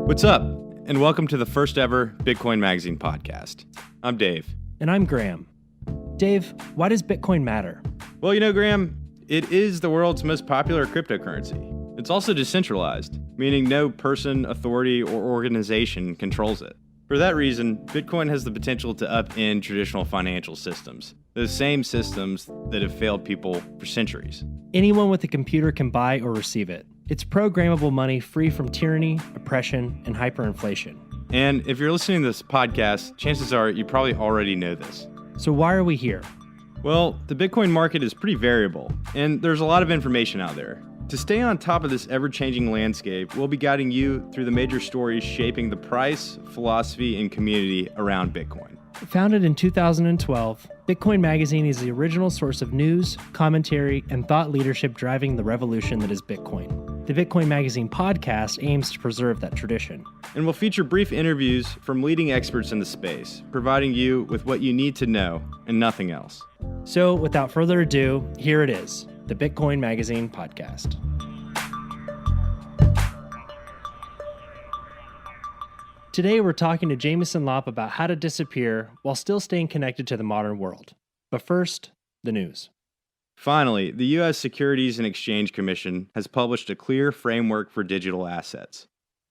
What's up? And welcome to the first ever Bitcoin Magazine podcast. I'm Dave. And I'm Graham. Dave, why does Bitcoin matter? Well, Graham, it is the world's most popular cryptocurrency. It's also decentralized, meaning no person, authority, or organization controls it. For that reason, Bitcoin has the potential to upend traditional financial systems, those same systems that have failed people for centuries. Anyone with a computer can buy or receive it. It's programmable money free from tyranny, oppression, and hyperinflation. And if you're listening to this podcast, chances are you probably already know this. So why are we here? Well, the Bitcoin market is pretty variable, and there's a lot of information out there. To stay on top of this ever-changing landscape, we'll be guiding you through the major stories shaping the price, philosophy, and community around Bitcoin. Founded in 2012, Bitcoin Magazine is the original source of news, commentary, and thought leadership driving the revolution that is Bitcoin. The Bitcoin Magazine podcast aims to preserve that tradition. And we'll feature brief interviews from leading experts in the space, providing you with what you need to know and nothing else. So, without further ado, here it is, the Bitcoin Magazine podcast. Today, we're talking to Jameson Lopp about how to disappear while still staying connected to the modern world. But first, the news. Finally, the U.S. Securities and Exchange Commission has published a clear framework for digital assets.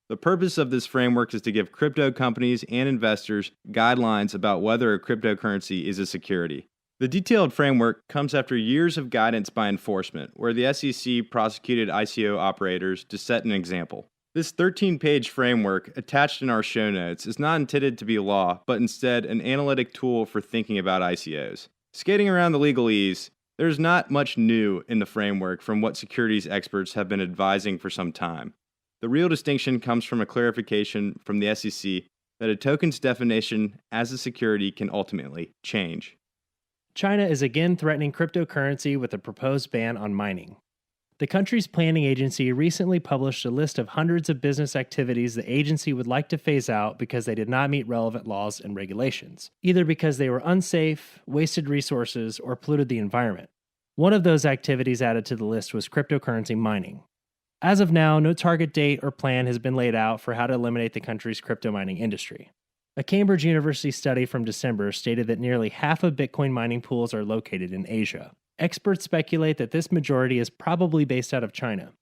The purpose of this framework is to give crypto companies and investors guidelines about whether a cryptocurrency is a security. The detailed framework comes after years of guidance by enforcement, where the SEC prosecuted ICO operators to set an example. This 13-page framework, attached in our show notes, is not intended to be law, but instead an analytic tool for thinking about ICOs. Skating around the legalese, there's not much new in the framework from what securities experts have been advising for some time. The real distinction comes from a clarification from the SEC that a token's definition as a security can ultimately change. China is again threatening cryptocurrency with a proposed ban on mining. The country's planning agency recently published a list of hundreds of business activities the agency would like to phase out because they did not meet relevant laws and regulations, either because they were unsafe, wasted resources, or polluted the environment. One of those activities added to the list was cryptocurrency mining. As of now, no target date or plan has been laid out for how to eliminate the country's crypto mining industry. A Cambridge University study from December stated that nearly half of Bitcoin mining pools are located in Asia. Experts speculate that this majority is probably based out of China.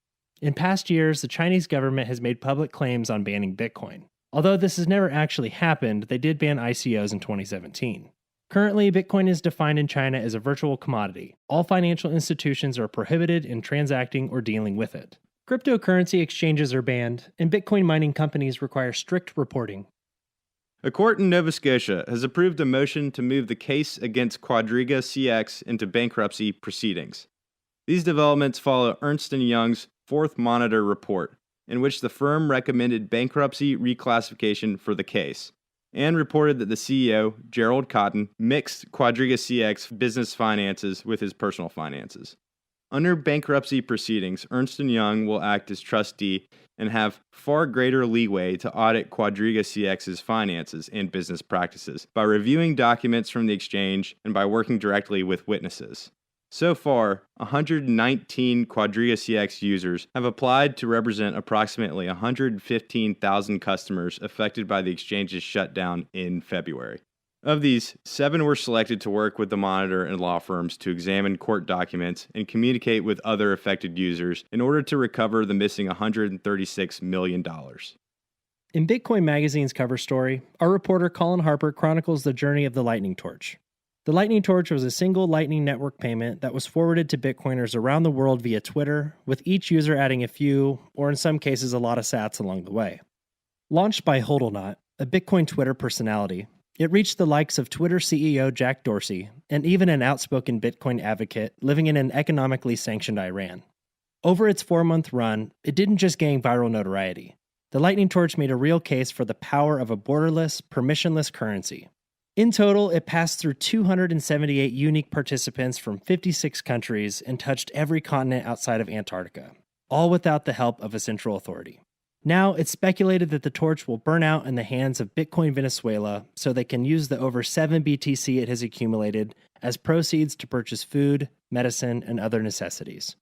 In past years, the Chinese government has made public claims on banning Bitcoin. Although this has never actually happened, they did ban ICOs in 2017. Currently, Bitcoin is defined in China as a virtual commodity. All financial institutions are prohibited in transacting or dealing with it. Cryptocurrency exchanges are banned, and Bitcoin mining companies require strict reporting. A court in Nova Scotia has approved a motion to move the case against QuadrigaCX into bankruptcy proceedings. These developments follow Ernst & Young's fourth monitor report, in which the firm recommended bankruptcy reclassification for the case, and reported that the CEO, Gerald Cotton, mixed QuadrigaCX business finances with his personal finances. Under bankruptcy proceedings, Ernst & Young will act as trustee and have far greater leeway to audit QuadrigaCX's finances and business practices by reviewing documents from the exchange and by working directly with witnesses. So far, 119 QuadrigaCX users have applied to represent approximately 115,000 customers affected by the exchange's shutdown in February. Of these, 7 were selected to work with the monitor and law firms to examine court documents and communicate with other affected users in order to recover the missing $136 million. In Bitcoin Magazine's cover story, our reporter Colin Harper chronicles the journey of the Lightning Torch. The Lightning Torch was a single Lightning Network payment that was forwarded to Bitcoiners around the world via Twitter, with each user adding a few, or in some cases a lot of sats along the way. Launched by Hodlnaut, a Bitcoin Twitter personality, it reached the likes of Twitter CEO Jack Dorsey, and even an outspoken Bitcoin advocate living in an economically sanctioned Iran. Over its 4-month run, it didn't just gain viral notoriety. The Lightning Torch made a real case for the power of a borderless, permissionless currency. In total, it passed through 278 unique participants from 56 countries and touched every continent outside of Antarctica, all without the help of a central authority. Now, it's speculated that the torch will burn out in the hands of Bitcoin Venezuela so they can use the over 7 BTC it has accumulated as proceeds to purchase food, medicine, and other necessities.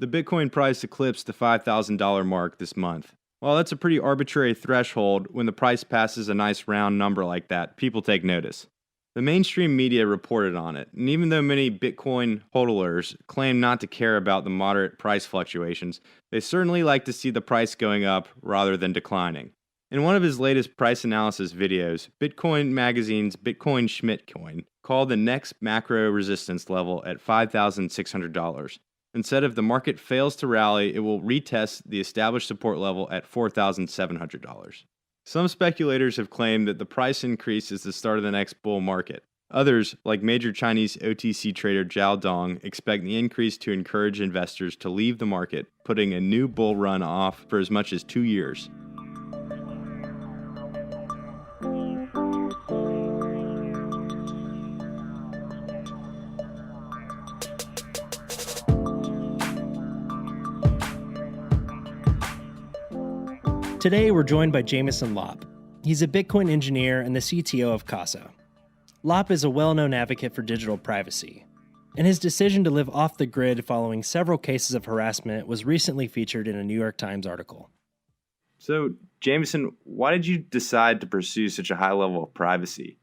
The Bitcoin price eclipsed the $5,000 mark this month, While that's a pretty arbitrary threshold, when the price passes a nice round number like that, people take notice. The mainstream media reported on it, and even though many Bitcoin hodlers claim not to care about the moderate price fluctuations, they certainly like to see the price going up rather than declining. In one of his latest price analysis videos, Bitcoin Magazine's Bitcoin Schmidtcoin called the next macro resistance level at $5,600 and said if the market fails to rally, it will retest the established support level at $4,700. Some speculators have claimed that the price increase is the start of the next bull market. Others, like major Chinese OTC trader Zhao Dong, expect the increase to encourage investors to leave the market, putting a new bull run off for as much as 2 years. Today, we're joined by Jameson Lopp. He's a Bitcoin engineer and the CTO of Casa. Lopp is a well-known advocate for digital privacy, and his decision to live off the grid following several cases of harassment was recently featured in a New York Times article. So, Jameson, why did you decide to pursue such a high level of privacy?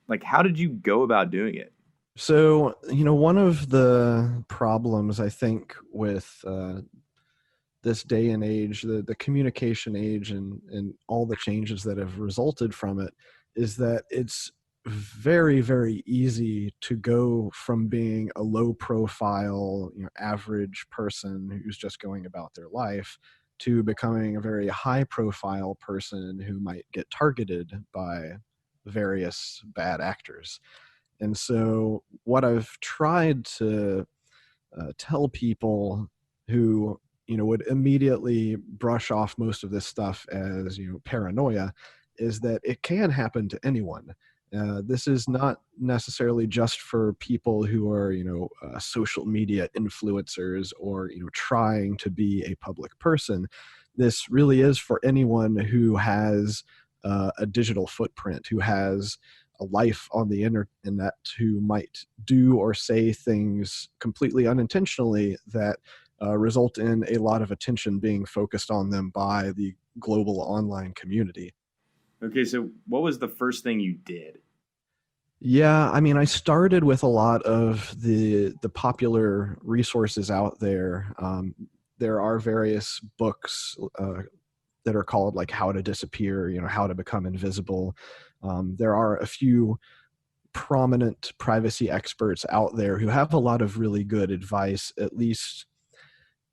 Like, how did you go about doing it? So, one of the problems I think with this day and age, the communication age and all the changes that have resulted from it is that it's very, very easy to go from being a low profile, average person who's just going about their life to becoming a very high profile person who might get targeted by various bad actors. And so what I've tried to tell people who would immediately brush off most of this stuff as paranoia is that it can happen to anyone. This is not necessarily just for people who are social media influencers or trying to be a public person. This really is for anyone who has a digital footprint, who has a life on the internet, who might do or say things completely unintentionally that result in a lot of attention being focused on them by the global online community. Okay, so what was the first thing you did? Yeah, I started with a lot of the popular resources out there. There are various books that are called like How to Disappear, How to Become Invisible. There are a few prominent privacy experts out there who have a lot of really good advice, at least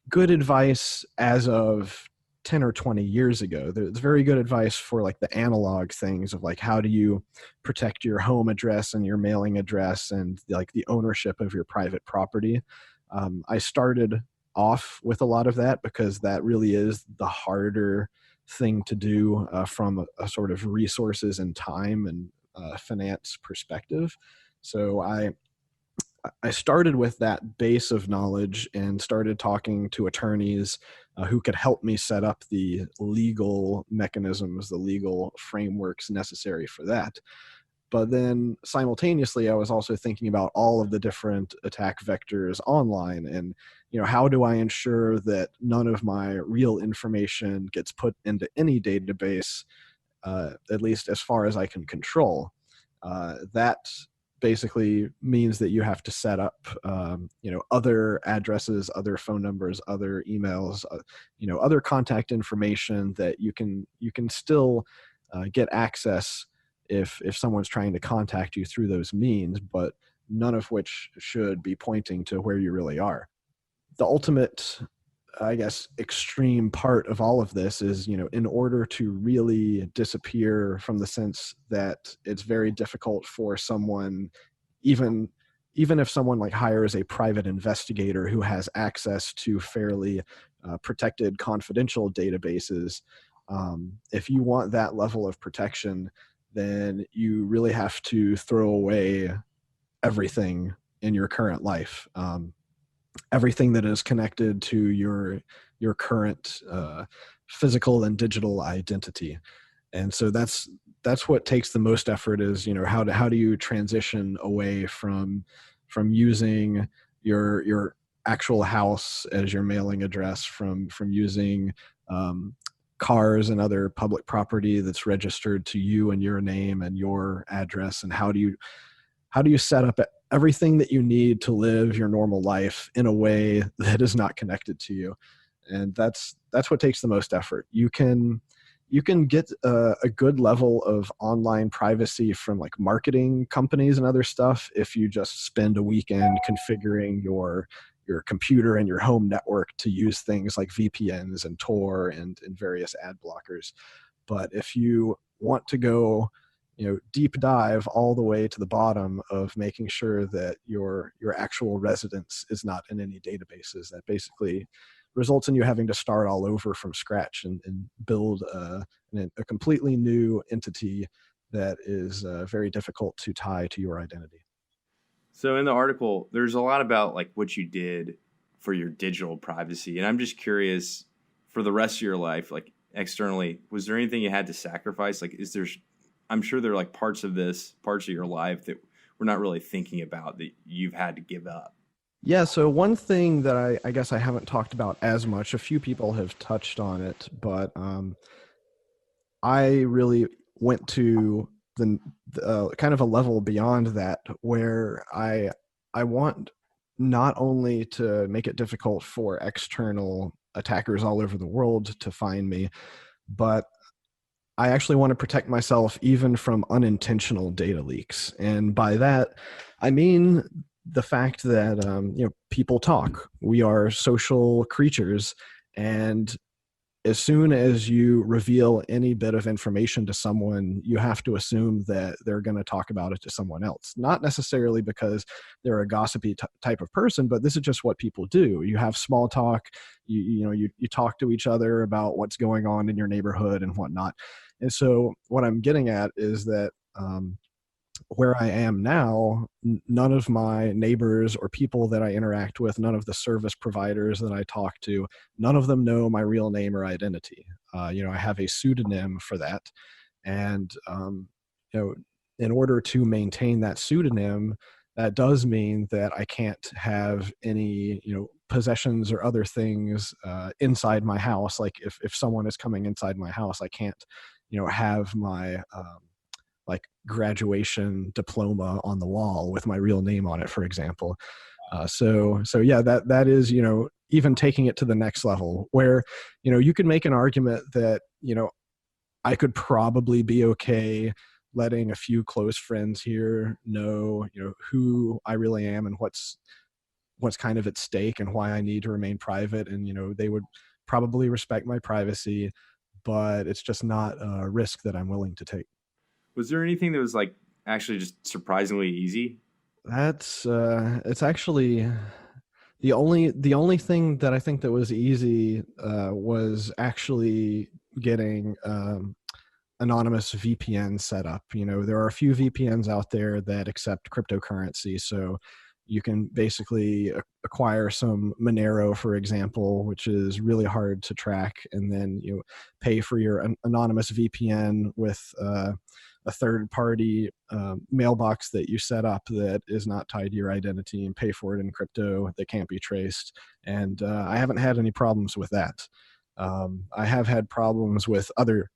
good advice as of 10 or 20 years ago. There's very good advice for like the analog things of like, how do you protect your home address and your mailing address and like the ownership of your private property. I started off with a lot of that because that really is the harder thing to do from a sort of resources and time and finance perspective. So I started with that base of knowledge and started talking to attorneys who could help me set up the legal mechanisms, the legal frameworks necessary for that. But then simultaneously, I was also thinking about all of the different attack vectors online and, how do I ensure that none of my real information gets put into any database, at least as far as I can control. That basically means that you have to set up, other addresses, other phone numbers, other emails, other contact information that you can still get access if someone's trying to contact you through those means, but none of which should be pointing to where you really are. The ultimate, I guess, extreme part of all of this is, in order to really disappear from the sense that it's very difficult for someone, even if someone like hires a private investigator who has access to fairly protected confidential databases, if you want that level of protection, then you really have to throw away everything in your current life. Everything that is connected to your current physical and digital identity. And so that's what takes the most effort is, how do you transition away from using your actual house as your mailing address, from using cars and other public property that's registered to you and your name and your address, and how do you set up everything that you need to live your normal life in a way that is not connected to you. And that's what takes the most effort. You can get a good level of online privacy from like marketing companies and other stuff if you just spend a weekend configuring your computer and your home network to use things like VPNs and Tor and various ad blockers. But if you want to go, deep dive all the way to the bottom of making sure that your actual residence is not in any databases, that basically results in you having to start all over from scratch and build a completely new entity that is very difficult to tie to your identity. So in the article, there's a lot about like what you did for your digital privacy, and I'm just curious, for the rest of your life, like externally, was there anything you had to sacrifice? Like, I'm sure there are like parts of your life that we're not really thinking about that you've had to give up. Yeah, so one thing that I guess I haven't talked about as much, a few people have touched on it, but I really went to the kind of a level beyond that, where I want not only to make it difficult for external attackers all over the world to find me, but I actually want to protect myself even from unintentional data leaks. And by that, I mean the fact that people talk. We are social creatures, and as soon as you reveal any bit of information to someone, you have to assume that they're going to talk about it to someone else. Not necessarily because they're a gossipy type of person, but this is just what people do. You have small talk, you talk to each other about what's going on in your neighborhood and whatnot. And so what I'm getting at is that where I am now, none of my neighbors or people that I interact with, none of the service providers that I talk to, none of them know my real name or identity. I have a pseudonym for that. And, in order to maintain that pseudonym, that does mean that I can't have any, possessions or other things inside my house. Like if someone is coming inside my house, I can't, have my, like graduation diploma on the wall with my real name on it, for example. So yeah, that is, even taking it to the next level where, you could make an argument that, I could probably be okay letting a few close friends here know, who I really am and what's kind of at stake and why I need to remain private. And, they would probably respect my privacy, but it's just not a risk that I'm willing to take. Was there anything that was like actually just surprisingly easy? That's it's actually the only thing that I think that was easy was actually getting anonymous VPN set up. There are a few VPNs out there that accept cryptocurrency, so you can basically acquire some Monero, for example, which is really hard to track, and then pay for your anonymous VPN with a third-party mailbox that you set up that is not tied to your identity, and pay for it in crypto that can't be traced. And I haven't had any problems with that. I have had problems with other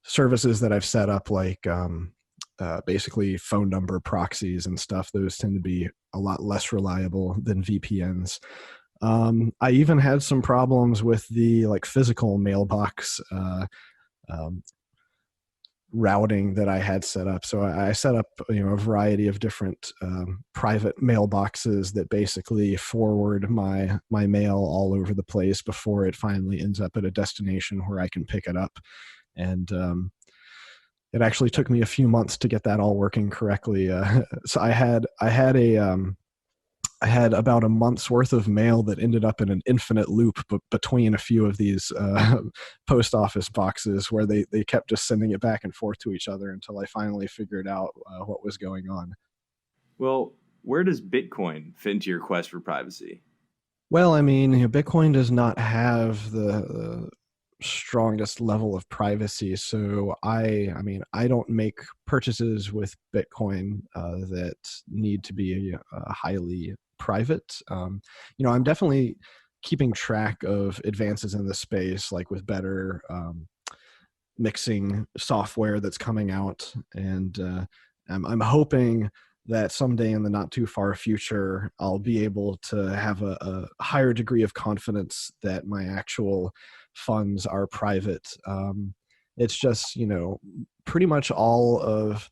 services that I've set up, like basically phone number proxies and stuff. Those tend to be a lot less reliable than VPNs. I even had some problems with the like physical mailbox routing that I had set up. So I set up a variety of different private mailboxes that basically forward my mail all over the place before it finally ends up at a destination where I can pick it up. And it actually took me a few months to get that all working correctly. So I had about a month's worth of mail that ended up in an infinite loop between a few of these post office boxes, where they kept just sending it back and forth to each other until I finally figured out what was going on. Well, where does Bitcoin fit into your quest for privacy? Well, I mean, Bitcoin does not have the strongest level of privacy, so I don't make purchases with Bitcoin that need to be highly private. I'm definitely keeping track of advances in the space, like with better mixing software that's coming out. And I'm hoping that someday in the not too far future, I'll be able to have a higher degree of confidence that my actual funds are private. It's just, pretty much all of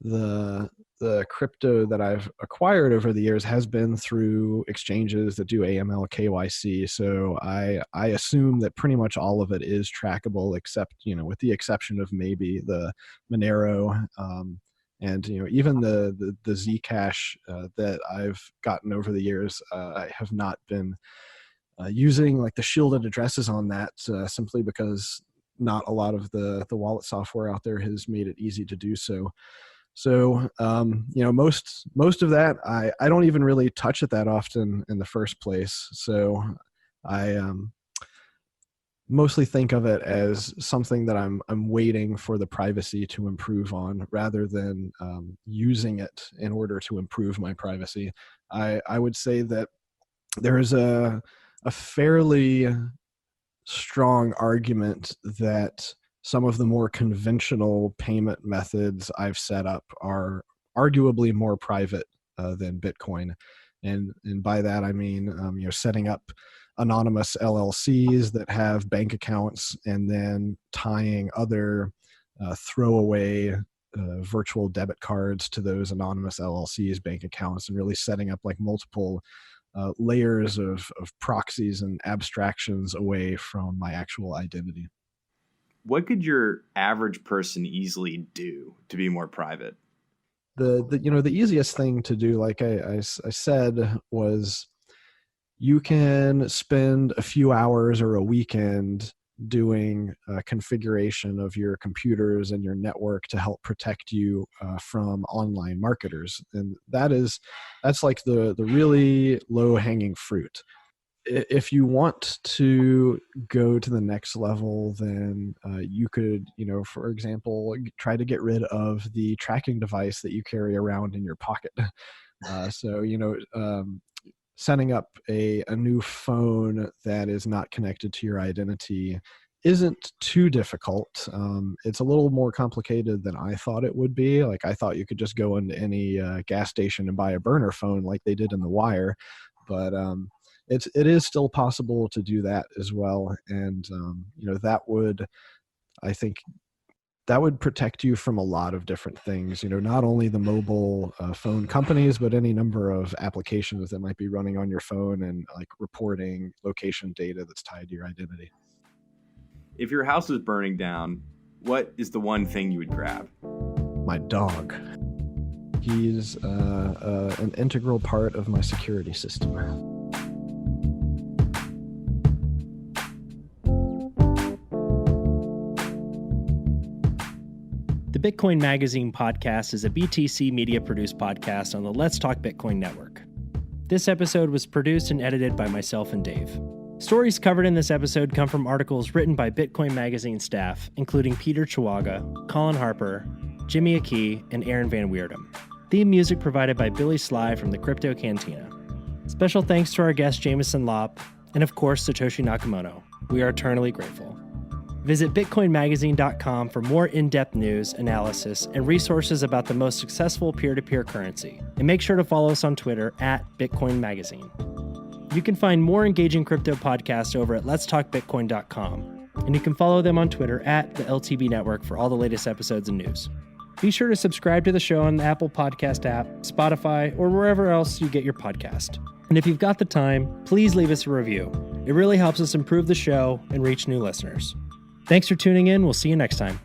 the crypto that I've acquired over the years has been through exchanges that do AML KYC. So I assume that pretty much all of it is trackable, except, with the exception of maybe the Monero, and even the Zcash that I've gotten over the years. I have not been using like the shielded addresses on that simply because not a lot of the wallet software out there has made it easy to do so. So, most of that, I don't even really touch it that often in the first place. So I mostly think of it as something that I'm waiting for the privacy to improve on, rather than using it in order to improve my privacy. I would say that there is a fairly strong argument that some of the more conventional payment methods I've set up are arguably more private than Bitcoin. And by that, I mean, setting up anonymous LLCs that have bank accounts and then tying other throwaway virtual debit cards to those anonymous LLCs bank accounts, and really setting up like multiple layers of proxies and abstractions away from my actual identity. What could your average person easily do to be more private? The easiest thing to do, like I said, was you can spend a few hours or a weekend doing configuration of your computers and your network to help protect you from online marketers. And that's like the really low hanging fruit. If you want to go to the next level, then you could, for example, try to get rid of the tracking device that you carry around in your pocket. Setting up a new phone that is not connected to your identity isn't too difficult. It's a little more complicated than I thought it would be. Like, I thought you could just go into any gas station and buy a burner phone like they did in The Wire, but it is still possible to do that as well. And that would protect you from a lot of different things, not only the mobile phone companies, but any number of applications that might be running on your phone and like reporting location data that's tied to your identity. If your house was burning down, what is the one thing you would grab? My dog. He's an integral part of my security system. The Bitcoin Magazine podcast is a BTC Media produced podcast on the Let's Talk Bitcoin network. This episode was produced and edited by myself and Dave. Stories covered in this episode come from articles written by Bitcoin Magazine staff, including Peter Chihuaga, Colin Harper, Jimmy Aki, and Aaron Van Weerdum. Theme music provided by Billy Sly from the Crypto Cantina. Special thanks to our guest Jameson Lopp, and of course Satoshi Nakamoto. We are eternally grateful. Visit bitcoinmagazine.com for more in-depth news, analysis, and resources about the most successful peer-to-peer currency. And make sure to follow us on Twitter at Bitcoin Magazine. You can find more engaging crypto podcasts over at letstalkbitcoin.com. And you can follow them on Twitter at the LTB Network for all the latest episodes and news. Be sure to subscribe to the show on the Apple Podcast app, Spotify, or wherever else you get your podcast. And if you've got the time, please leave us a review. It really helps us improve the show and reach new listeners. Thanks for tuning in. We'll see you next time.